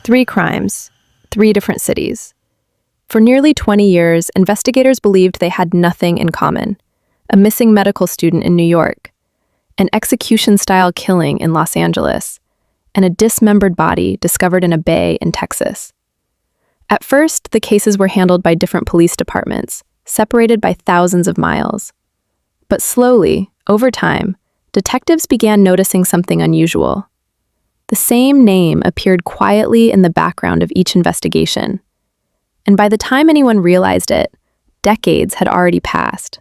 Three crimes, three different cities. For nearly 20 years, investigators believed they had nothing in common. A missing medical student in New York, an execution-style killing in Los Angeles, and a dismembered body discovered in a bay in Texas. At first, the cases were handled by different police departments, separated by thousands of miles. But slowly, over time, detectives began noticing something unusual. The same name appeared quietly in the background of each investigation. And by the time anyone realized it, decades had already passed.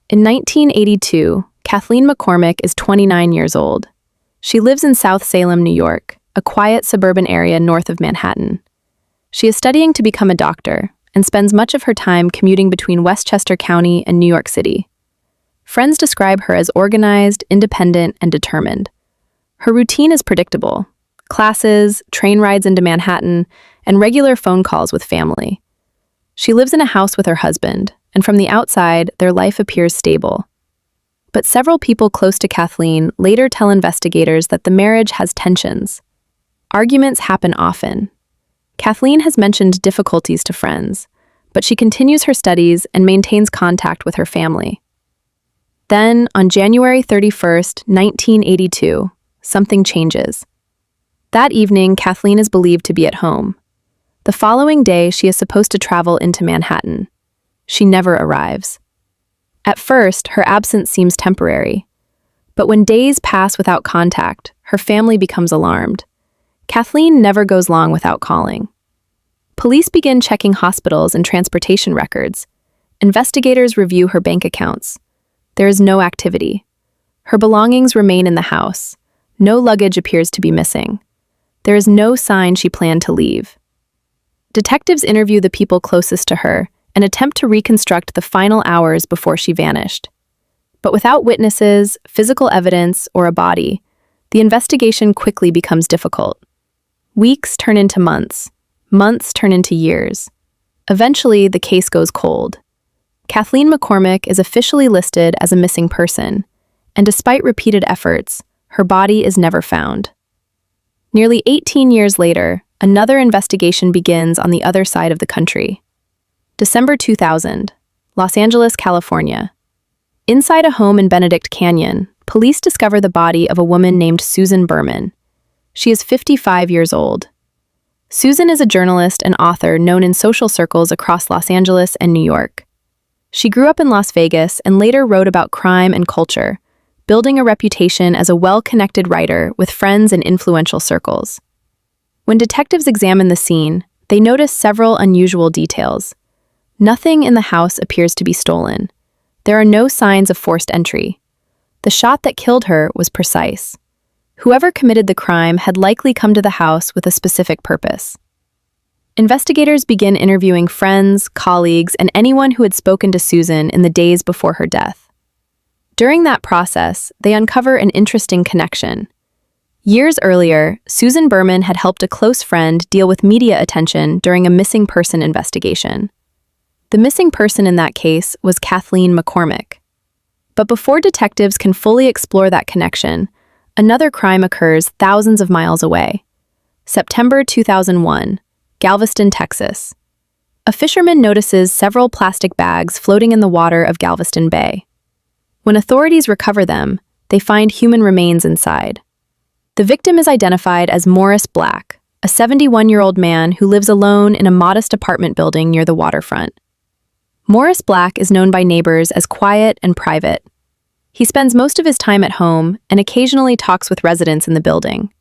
In 1982, Kathleen McCormick is 29 years old. She lives in South Salem, New York, a quiet suburban area north of Manhattan. She is studying to become a doctor and spends much of her time commuting between Westchester County and New York City. Friends describe her as organized, independent, and determined. Her routine is predictable: classes, train rides into Manhattan, and regular phone calls with family. She lives in a house with her husband, and from the outside, their life appears stable. But several people close to Kathleen later tell investigators that the marriage has tensions. Arguments happen often. Kathleen has mentioned difficulties to friends, but she continues her studies and maintains contact with her family. Then, on January 31st, 1982, something changes. That evening, Kathleen is believed to be at home. The following day, she is supposed to travel into Manhattan. She never arrives. At first, her absence seems temporary. But when days pass without contact, her family becomes alarmed. Kathleen never goes long without calling. Police begin checking hospitals and transportation records. Investigators review her bank accounts. There is no activity. Her belongings remain in the house. No luggage appears to be missing. There is no sign she planned to leave. Detectives interview the people closest to her and attempt to reconstruct the final hours before she vanished. But without witnesses, physical evidence, or a body, the investigation quickly becomes difficult. Weeks turn into months. Months turn into years. Eventually, the case goes cold. Kathleen McCormick is officially listed as a missing person, and despite repeated efforts, her body is never found. Nearly 18 years later, another investigation begins on the other side of the country. December 2000, Los Angeles, California. Inside a home in Benedict Canyon, police discover the body of a woman named Susan Berman. She is 55 years old. Susan is a journalist and author known in social circles across Los Angeles and New York. She grew up in Las Vegas and later wrote about crime and culture, building a reputation as a well-connected writer with friends in influential circles. When detectives examine the scene, they notice several unusual details. Nothing in the house appears to be stolen. There are no signs of forced entry. The shot that killed her was precise. Whoever committed the crime had likely come to the house with a specific purpose. Investigators begin interviewing friends, colleagues, and anyone who had spoken to Susan in the days before her death. During that process, they uncover an interesting connection. Years earlier, Susan Berman had helped a close friend deal with media attention during a missing person investigation. The missing person in that case was Kathleen McCormick. But before detectives can fully explore that connection, another crime occurs thousands of miles away. September 2001, Galveston, Texas. A fisherman notices several plastic bags floating in the water of Galveston Bay. When authorities recover them, they find human remains inside. The victim is identified as Morris Black, a 71-year-old man who lives alone in a modest apartment building near the waterfront. Morris Black is known by neighbors as quiet and private. He spends most of his time at home and occasionally talks with residents in the building.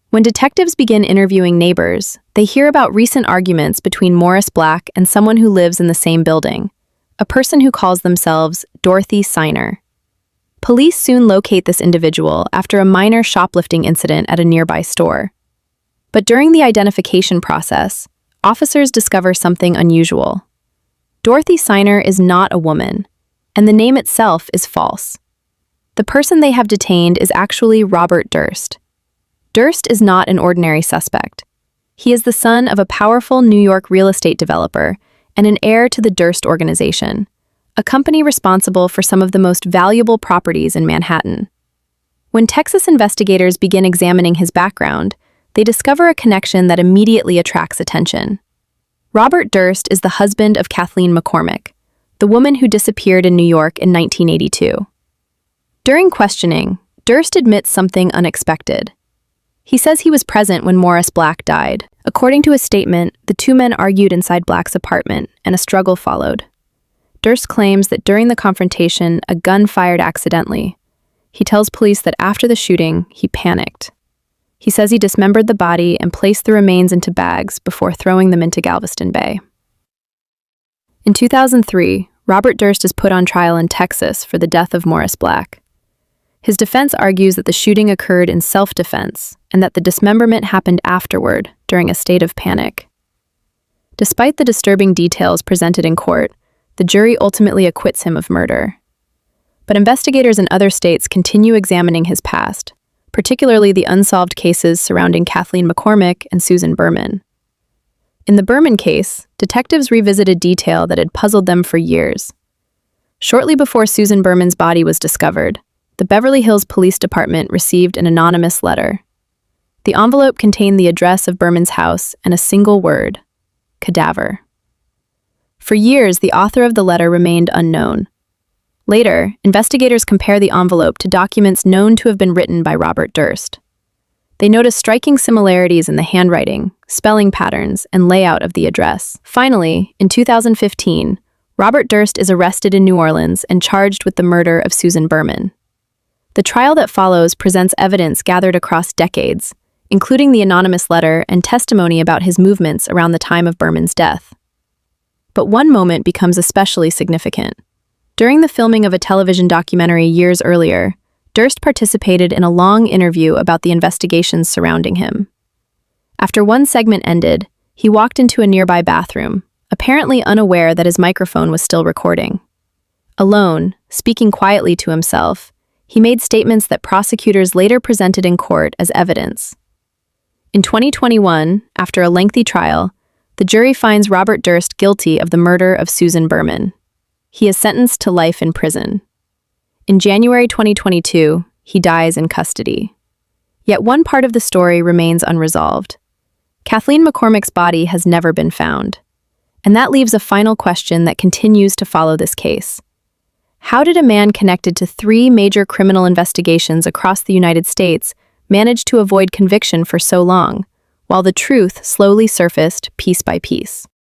When detectives begin interviewing neighbors, they hear about recent arguments between Morris Black and someone who lives in the same building, a person who calls themselves Dorothy Signer. Police soon locate this individual after a minor shoplifting incident at a nearby store. But during the identification process, officers discover something unusual. Dorothy Signer is not a woman, and the name itself is false. The person they have detained is actually Robert Durst. Durst is not an ordinary suspect. He is the son of a powerful New York real estate developer and an heir to the Durst organization, a company responsible for some of the most valuable properties in Manhattan. When Texas investigators begin examining his background, they discover a connection that immediately attracts attention. Robert Durst is the husband of Kathleen McCormick, the woman who disappeared in New York in 1982. During questioning, Durst admits something unexpected. He says he was present when Morris Black died. According to his statement, the two men argued inside Black's apartment, and a struggle followed. Durst claims that during the confrontation, a gun fired accidentally. He tells police that after the shooting, he panicked. He says he dismembered the body and placed the remains into bags before throwing them into Galveston Bay. In 2003, Robert Durst is put on trial in Texas for the death of Morris Black. His defense argues that the shooting occurred in self-defense and that the dismemberment happened afterward, during a state of panic. Despite the disturbing details presented in court, the jury ultimately acquits him of murder. But investigators in other states continue examining his past, particularly the unsolved cases surrounding Kathleen McCormick and Susan Berman. In the Berman case, detectives revisited detail that had puzzled them for years. Shortly before Susan Berman's body was discovered, the Beverly Hills Police Department received an anonymous letter. The envelope contained the address of Berman's house and a single word: cadaver. For years, the author of the letter remained unknown. Later, investigators compare the envelope to documents known to have been written by Robert Durst. They notice striking similarities in the handwriting, spelling patterns, and layout of the address. Finally, in 2015, Robert Durst is arrested in New Orleans and charged with the murder of Susan Berman. The trial that follows presents evidence gathered across decades, including the anonymous letter and testimony about his movements around the time of Berman's death. But one moment becomes especially significant. During the filming of a television documentary years earlier, Durst participated in a long interview about the investigations surrounding him. After one segment ended, he walked into a nearby bathroom, apparently unaware that his microphone was still recording. Alone, speaking quietly to himself, he made statements that prosecutors later presented in court as evidence. In 2021, after a lengthy trial, the jury finds Robert Durst guilty of the murder of Susan Berman. He is sentenced to life in prison. In January 2022, he dies in custody. Yet one part of the story remains unresolved. Kathleen McCormick's body has never been found. And that leaves a final question that continues to follow this case. How did a man connected to 3 major criminal investigations across the United States manage to avoid conviction for so long, while the truth slowly surfaced piece by piece?